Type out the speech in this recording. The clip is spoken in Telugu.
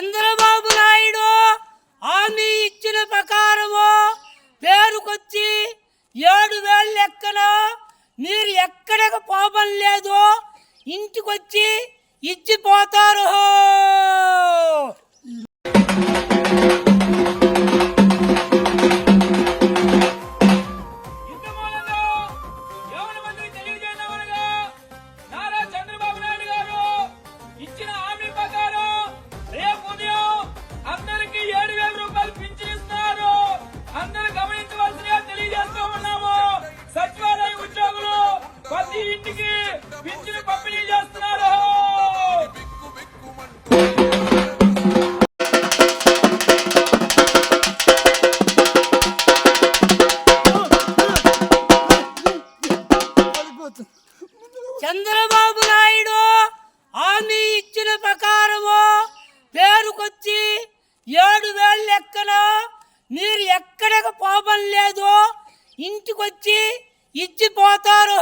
చంద్రబాబు నాయుడు హామీ ఇచ్చిన ప్రకారము పేరుకొచ్చి 7,000 లెక్కన మీరు ఎక్కడికి పోవడం లేదు, ఇంటికొచ్చి ఇచ్చిపోతారు. చంద్రబాబు నాయుడు హామీ ఇచ్చిన ప్రకారము పేరుకొచ్చి 7,000 లెక్కన మీరు ఎక్కడికి పోవడం లేదు, ఇంటికొచ్చి ఇచ్చిపోతారు.